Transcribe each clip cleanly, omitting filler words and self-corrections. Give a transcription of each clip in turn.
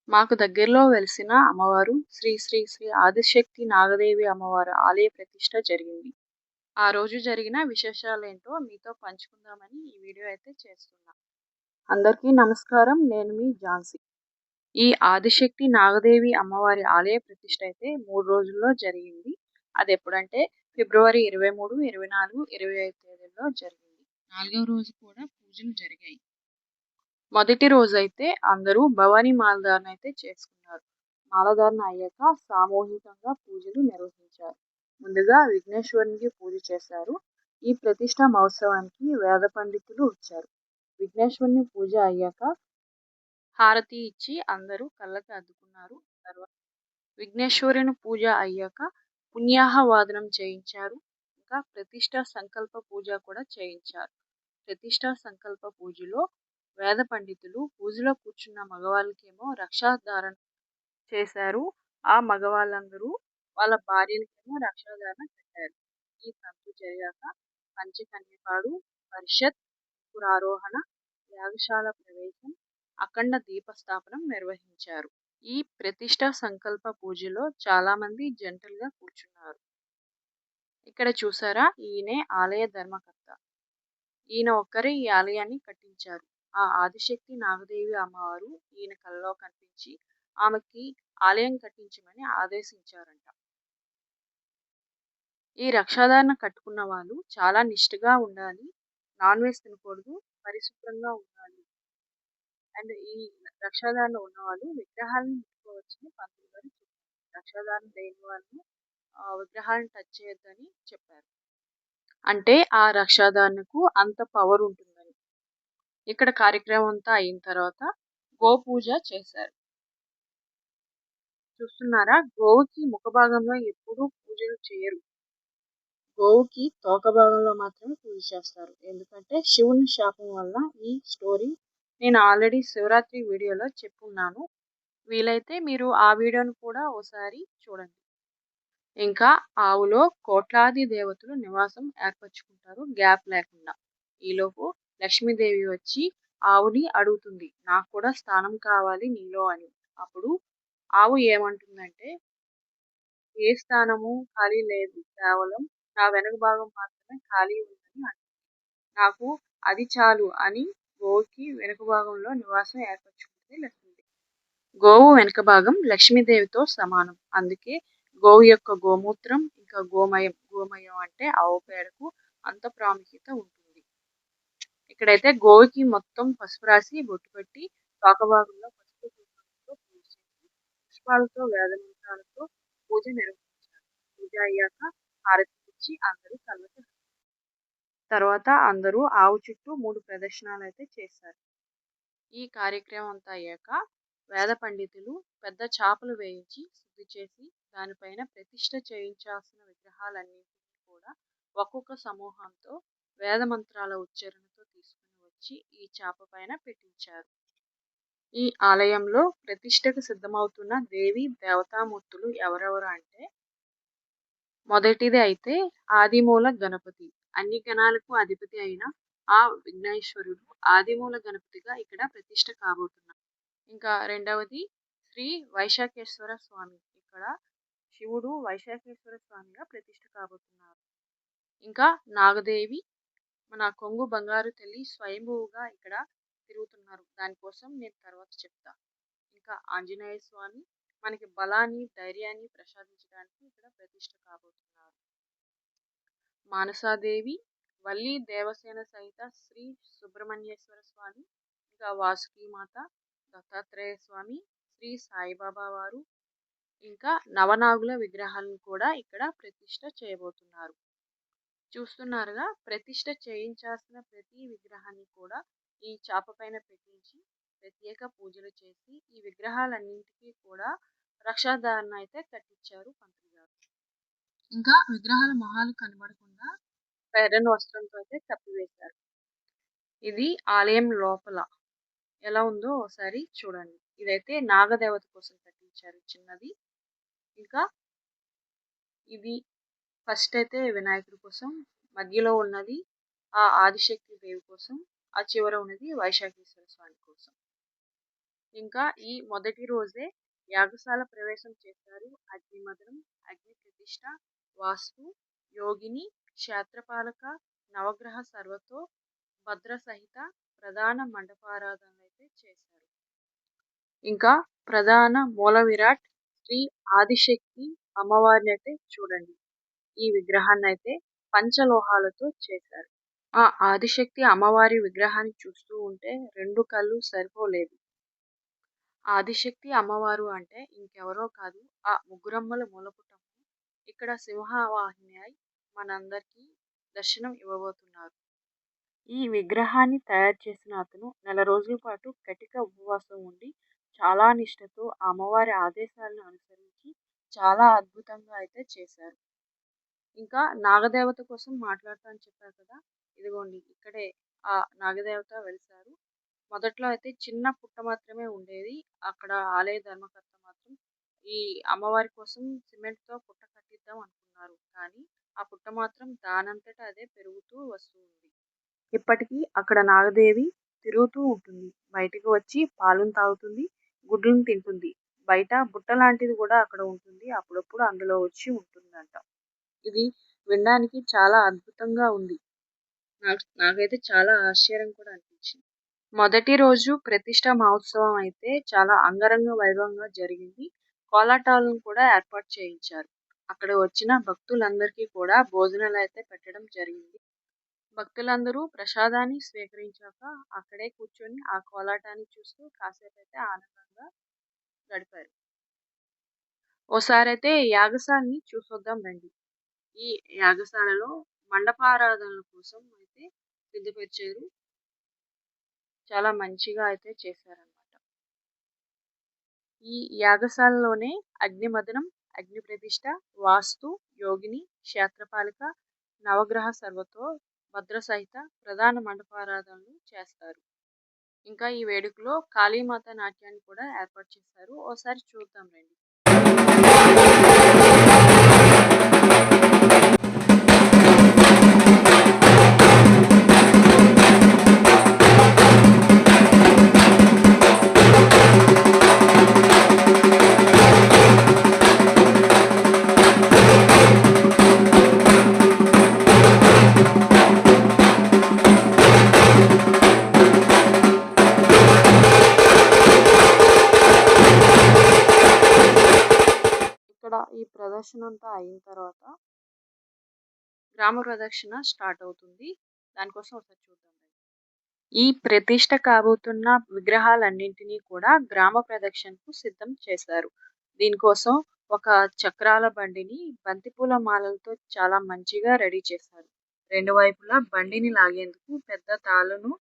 మాకు దగ్గరలో వెలిసిన అమ్మవారు శ్రీ శ్రీ శ్రీ ఆదిశక్తి నాగదేవి అమ్మవారి ఆలయ ప్రతిష్ట జరిగింది. ఆ రోజు జరిగిన విశేషాలేంటో మీతో పంచుకుందామని ఈ వీడియో అయితే చేస్తున్నా. అందరికీ నమస్కారం. నేను మీ ఝాన్సీ. ఈ ఆదిశక్తి నాగదేవి అమ్మవారి ఆలయ ప్రతిష్ట అయితే 3 రోజుల్లో జరిగింది. అది ఎప్పుడంటే ఫిబ్రవరి 23, 24, 25 తేదీల్లో జరిగింది. 4వ రోజు కూడా పూజలు జరిగాయి. మొదటి రోజైతే అందరూ భవానీ మాలధారణ అయితే చేసుకున్నారు. మాలధారణ అయ్యాక సామూహికంగా పూజలు నిర్వహించారు. ముందుగా విఘ్నేశ్వరునికి పూజ చేశారు. ఈ ప్రతిష్ట మహోత్సవానికి వేద పండితులు వచ్చారు. విఘ్నేశ్వరుని పూజ అయ్యాక హారతి ఇచ్చి అందరూ కళ్ళకి అద్దుకున్నారు. తర్వాత విఘ్నేశ్వరుని పూజ అయ్యాక పుణ్యాహవాదనం చేయించారు. ఇంకా ప్రతిష్ట సంకల్ప పూజ కూడా చేయించారు. ప్రతిష్ట సంకల్ప పూజలో వేద పండితులు పూజలో కూర్చున్న మగవాళ్ళకేమో రక్షాధారణ చేశారు. ఆ మగవాళ్ళందరూ వాళ్ళ భార్యలకేమో రక్షాధారణ కట్టారు. ఈ తంతు జరిగాక పంచకన్యపాడు, పరిషత్, పురారోహణ, యాగశాల ప్రవేశం, అఖండ దీపస్థాపనం నిర్వహించారు. ఈ ప్రతిష్ట సంకల్ప పూజలో చాలా మంది జంటలుగా కూర్చున్నారు. ఇక్కడ చూసారా, ఈయనే ఆలయ ధర్మకర్త. ఈయన ఒక్కరే ఈ ఆలయాన్ని కట్టించారు. ఆ ఆదిశక్తి నాగదేవి అమ్మవారు ఈయన కలలో కనిపించి ఆమెకి ఆలయం కట్టించమని ఆదేశించారంట. ఈ రక్షాధారణ కట్టుకున్న వాళ్ళు చాలా నిష్ఠగా ఉండాలి, నాన్ వెజ్ తినకూడదు, పరిశుభ్రంగా ఉండాలి. అండ్ ఈ రక్షాధారణ ఉన్న వాళ్ళు విగ్రహాలను ముట్టుకోవచ్చని పంతులు గారు చెప్పారు. రక్షాధారణ లేని వాళ్ళు విగ్రహాలను టచ్ చేయొద్దని చెప్పారు. అంటే ఆ రక్షాధారణకు అంత పవర్ ఉంటుందని. ఇక్కడ కార్యక్రమం అంతా అయిన తర్వాత గోపూజ చేశారు. చూస్తున్నారా, గోవుకి ముఖ భాగంలో ఎప్పుడూ పూజలు చేయరు. గోవుకి తోక భాగంలో మాత్రమే పూజ చేస్తారు. ఎందుకంటే శివుని శాపం వల్ల ఈ స్టోరీ నేను ఆల్రెడీ శివరాత్రి వీడియోలో చెప్పున్నాను. వీలైతే మీరు ఆ వీడియోను కూడా ఒకసారి చూడండి. ఇంకా ఆవులో కోట్లాది దేవతలు నివాసం ఏర్పరచుకుంటారు గ్యాప్ లేకుండా. ఈలోపు లక్ష్మీదేవి వచ్చి ఆవుని అడుగుతుంది, నాకు కూడా స్థానం కావాలి నీలో అని. అప్పుడు ఆవు ఏమంటుందంటే, ఏ స్థానము ఖాళీ లేదు, కేవలం నా వెనుక భాగం మాత్రమే ఖాళీ ఉందని అంటుంది. నాకు అది చాలు అని గోవుకి వెనుక భాగంలో నివాసం ఏర్పరచుకుంటుంది లక్ష్మీదేవి. గోవు వెనుక భాగం లక్ష్మీదేవితో సమానం. అందుకే గోవు యొక్క గోమూత్రం ఇంకా గోమయం అంటే ఆవు పేడకు అంత ప్రాముఖ్యత ఉంటుంది. ఇక్కడైతే గోవుకి మొత్తం పసుపు రాసి బొట్టు పెట్టి తోక భాగంలో పసుపు కుంకుమతో పూజ చేసి పుష్పాలతో వేద మంత్రాలతో పూజ నిర్వహించారు. పూజ అయ్యాక హారతి ఇచ్చి అందరూ కళ్ళకి తర్వాత అందరూ ఆవు చుట్టూ 3 ప్రదక్షిణాలు అయితే చేశారు. ఈ కార్యక్రమం అంతా అయ్యాక వేద పండితులు పెద్ద చాపలు వేయించి శుద్ధి చేసి దానిపైన ప్రతిష్ట చేయించాల్సిన విగ్రహాలన్నింటినీ కూడా ఒక్కొక్క సమూహంతో వేద మంత్రాల ఉచ్చారణతో తీసుకుని వచ్చి ఈ చాప పైన పెట్టించారు. ఈ ఆలయంలో ప్రతిష్టకు సిద్ధమవుతున్న దేవి దేవతామూర్తులు ఎవరెవరు అంటే, మొదటిది అయితే ఆదిమూల గణపతి. అన్ని గణాలకు అధిపతి అయిన ఆ విఘ్నేశ్వరుడు ఆదిమూల గణపతిగా ఇక్కడ ప్రతిష్ట కాబోతున్నారు. ఇంకా రెండవది శ్రీ వైశాఖేశ్వర స్వామి. ఇక్కడ శివుడు వైశాఖేశ్వర స్వామిగా ప్రతిష్ట కాబోతున్నారు. ఇంకా నాగదేవి, మన కొంగు బంగారు తల్లి స్వయంభువుగా ఇక్కడ తిరుగుతున్నారు. దానికోసం నేను తర్వాత చెప్తా. ఇంకా ఆంజనేయ స్వామి మనకి బలాన్ని ధైర్యాన్ని ప్రసాదించడానికి ఇక్కడ ప్రతిష్ట కాబోతున్నారు. మానసాదేవి, వల్లి దేవసేన సహిత శ్రీ సుబ్రహ్మణ్యేశ్వర స్వామి, ఇంకా వాసుకి మాత, దత్తాత్రేయ స్వామి, శ్రీ సాయిబాబా వారు, ఇంకా నవనాగుల విగ్రహాలను కూడా ఇక్కడ ప్రతిష్ట చేయబోతున్నారు. చూస్తున్నారుగా, ప్రతిష్ట చేయించాల్సిన ప్రతి విగ్రహాన్ని కూడా ఈ చాప పైన పెట్టించి ప్రత్యేక పూజలు చేసి ఈ విగ్రహాలన్నింటికీ కూడా రక్షాధారణ అయితే కట్టించారు పంతులు గారు. ఇంకా విగ్రహాల మొహాలు కనబడకుండా ఎర్రని వస్త్రంతో అయితే కప్పివేశారు. ఇది ఆలయం లోపల ఎలా ఉందో ఒకసారి చూడండి. ఇదైతే నాగదేవత కోసం కట్టించారు చిన్నది. ఇంకా ఇది ఫస్ట్ అయితే వినాయకుడి కోసం, మధ్యలో ఉన్నది ఆ ఆదిశక్తి దేవి కోసం, ఆ చివర ఉన్నది వైశాఖేశ్వర స్వామి కోసం. ఇంకా ఈ మొదటి రోజే యాగశాల ప్రవేశం చేశారు. అగ్నిమథనం, అగ్ని ప్రతిష్ఠ, వాస్తు, యోగిని, క్షేత్రపాలక, నవగ్రహ సర్వతో, భద్ర సహిత ప్రధాన మండపారాధనలు అయితే చేశారు. ఇంకా ప్రధాన మూల విరాట్ శ్రీ ఆదిశక్తి అమ్మవారిని అయితే చూడండి. ఈ విగ్రహాన్ని అయితే పంచలోహాలతో చేశారు. ఆ ఆదిశక్తి అమ్మవారి విగ్రహాన్ని చూస్తూ ఉంటే రెండు కళ్ళు సరిపోలేదు. ఆదిశక్తి అమ్మవారు అంటే ఇంకెవరో కాదు, ఆ ముగ్గురమ్మల మూలపుటమ్మ ఇక్కడ సింహవాహిని అయి మనందరికీ దర్శనం ఇవ్వబోతున్నారు. ఈ విగ్రహాన్ని తయారు చేసిన అతను నెల రోజుల పాటు కటిక ఉపవాసం ఉండి చాలా నిష్ఠతో అమ్మవారి ఆదేశాలను అనుసరించి చాలా అద్భుతంగా అయితే చేశారు. ఇంకా నాగదేవత కోసం మాట్లాడుతా అని చెప్పారు కదా, ఇదిగోండి ఇక్కడే ఆ నాగదేవత వెలిసారు. మొదట్లో అయితే చిన్న పుట్ట మాత్రమే ఉండేది. అక్కడ ఆలయ ధర్మకర్త మాత్రం ఈ అమ్మవారి కోసం సిమెంట్తో పుట్ట కట్టిద్దాం అనుకున్నారు. కానీ ఆ పుట్ట మాత్రం దానంతట అదే పెరుగుతూ వస్తూ ఉంది. ఇప్పటికీ అక్కడ నాగదేవి తిరుగుతూ ఉంటుంది. బయటకు వచ్చి పాలను తాగుతుంది, గుడ్లను తింటుంది. బయట బుట్ట లాంటిది కూడా అక్కడ ఉంటుంది. అప్పుడప్పుడు అందులో వచ్చి ఉంటుందంట. ఇది వినడానికి చాలా అద్భుతంగా ఉంది. నాకైతే చాలా ఆశ్చర్యం కూడా అనిపించింది. మొదటి రోజు ప్రతిష్ట మహోత్సవం అయితే చాలా అంగరంగ వైభవంగా జరిగింది. కోలాటాలను కూడా ఏర్పాటు చేయించారు. అక్కడ వచ్చిన భక్తులందరికీ కూడా భోజనాలు అయితే పెట్టడం జరిగింది. భక్తులందరూ ప్రసాదాన్ని స్వీకరించాక అక్కడే కూర్చొని ఆ కోలాటాన్ని చూస్తూ కాసేపు అయితే ఆనందంగా గడిపారు. ఓసారి అయితే యాగశాలని చూసొద్దాం రండి. ఈ యాగశాలలో మండపారాధనల కోసం అయితే సిద్ధపరిచారు. చాలా మంచిగా అయితే చేశారనమాట. ఈ యాగశాలలోనే అగ్నిమథనం, అగ్ని ప్రతిష్ఠ, వాస్తు, యోగిని, క్షేత్రపాలిక, నవగ్రహ సర్వతో, భద్ర సహిత ప్రధాన మండపారాధనలు చేస్తారు. ఇంకా ఈ వేడుకలో కాళీమాత నాట్యాన్ని కూడా ఏర్పాటు చేశారు. ఓసారి చూద్దాం రండి. ఈ ప్రదర్శన అంతా అయిన తర్వాత గ్రామ ప్రదక్షిణ స్టార్ట్ అవుతుంది. దానికోసం ఒకసారి చూద్దాం. ఈ ప్రతిష్ట కాబోతున్న విగ్రహాలన్నింటినీ కూడా గ్రామ ప్రదక్షిణకు సిద్ధం చేశారు. దీనికోసం ఒక చక్రాల బండిని బంతిపూల మాలలతో చాలా మంచిగా రెడీ చేశారు. రెండు వైపులా బండిని లాగేందుకు పెద్ద తాళ్ళను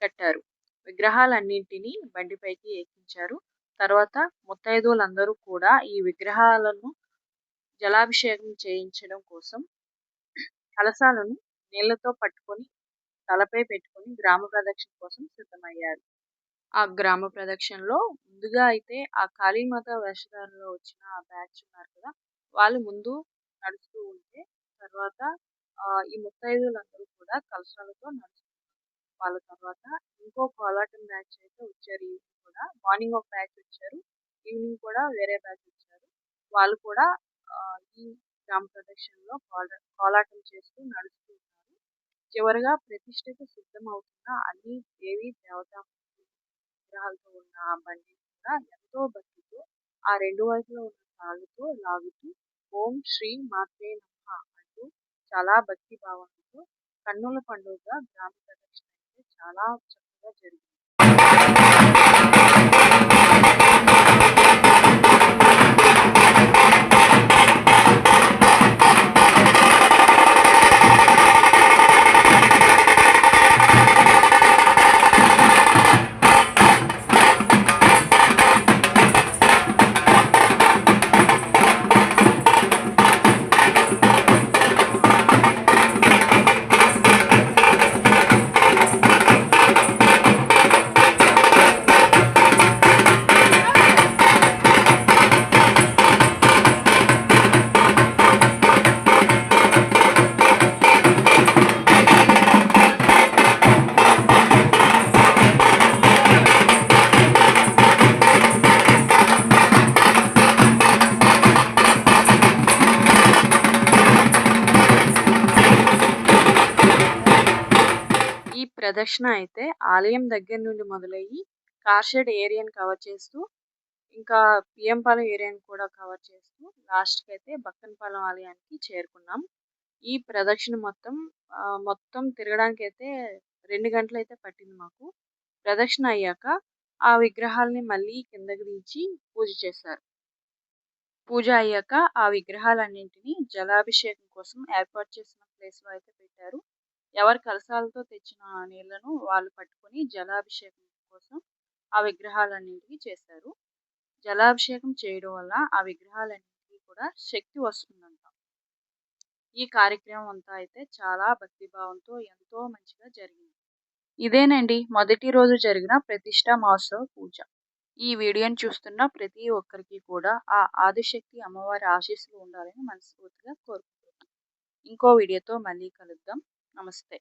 కట్టారు. విగ్రహాలన్నింటినీ బండిపైకి ఎక్కించారు. తర్వాత ముత్తైదువులందరూ కూడా ఈ విగ్రహాలను జలాభిషేకం చేయించడం కోసం కలశాలను నీళ్లతో పట్టుకొని తలపై పెట్టుకొని గ్రామ ప్రదక్షిణ కోసం సిద్ధమయ్యారు. ఆ గ్రామ ప్రదక్షిణలో ముందుగా అయితే ఆ కాళీమాత వేషధారణలో వచ్చిన ఆ బ్యాచ్ ఉన్నారు కదా, వాళ్ళు ముందు నడుస్తూ ఉంటే తర్వాత ఈ ముత్తైదువులందరూ కూడా కలశాలతో నడుస్తున్నారు. వాళ్ళ తర్వాత ఇంకో కోలాటం బ్యాచ్ అయితే వచ్చారు. ఈవినింగ్ కూడా మార్నింగ్ ఒక బ్యాచ్ వచ్చారు, ఈవినింగ్ కూడా వేరే బ్యాచ్ వచ్చారు. వాళ్ళు కూడా ఈ గ్రామ ప్రదక్షిణలో కోలాటం చేస్తూ నడుస్తూ ఉన్నారు. చివరగా ప్రతిష్టకు సిద్ధమవుతున్న అన్ని దేవి దేవతా విగ్రహాలతో ఉన్న ఆ బండిని కూడా ఎంతో భక్తితో ఆ రెండు వైపులో ఉన్న తాళ్ళతో లాగుతూ ఓం శ్రీ మాత్రే నమః అంటూ చాలా భక్తి భావంతో కన్నుల పండుగగా గ్రామ ప్రదక్షిణ అయితే చాలా చక్కగా జరిగింది. ప్రదక్షిణ అయితే ఆలయం దగ్గర నుండి మొదలయ్యి కార్ షెడ్ ఏరియాని కవర్ చేస్తూ ఇంకా పిఎంపాలెం ఏరియాని కూడా కవర్ చేస్తూ లాస్ట్కి అయితే బక్కనపాలెం ఆలయానికి చేరుకున్నాం. ఈ ప్రదక్షిణ మొత్తం తిరగడానికి అయితే 2 గంటలు అయితే పట్టింది మాకు. ప్రదక్షిణ అయ్యాక ఆ విగ్రహాలని మళ్ళీ కిందకి దించి పూజ చేశారు. పూజ అయ్యాక ఆ విగ్రహాలన్నింటినీ జలాభిషేకం కోసం ఏర్పాటు చేసిన ప్లేస్లో అయితే పెట్టారు. ఎవరి కలశాలతో తెచ్చిన నీళ్లను వాళ్ళు పట్టుకొని జలాభిషేకం కోసం ఆ విగ్రహాలన్నింటికి చేశారు. జలాభిషేకం చేయడం వల్ల ఆ విగ్రహాలన్నింటికి కూడా శక్తి వస్తుందంట. ఈ కార్యక్రమం అంతా అయితే చాలా భక్తిభావంతో ఎంతో మంచిగా జరిగింది. ఇదేనండి మొదటి రోజు జరిగిన ప్రతిష్టా మహోత్సవ పూజ. ఈ వీడియోని చూస్తున్న ప్రతి ఒక్కరికి కూడా ఆ ఆదిశక్తి అమ్మవారి ఆశీస్సులు ఉండాలని మనస్ఫూర్తిగా కోరుకుంటున్నాను. ఇంకో వీడియోతో మళ్ళీ కలుద్దాం. నమస్తే.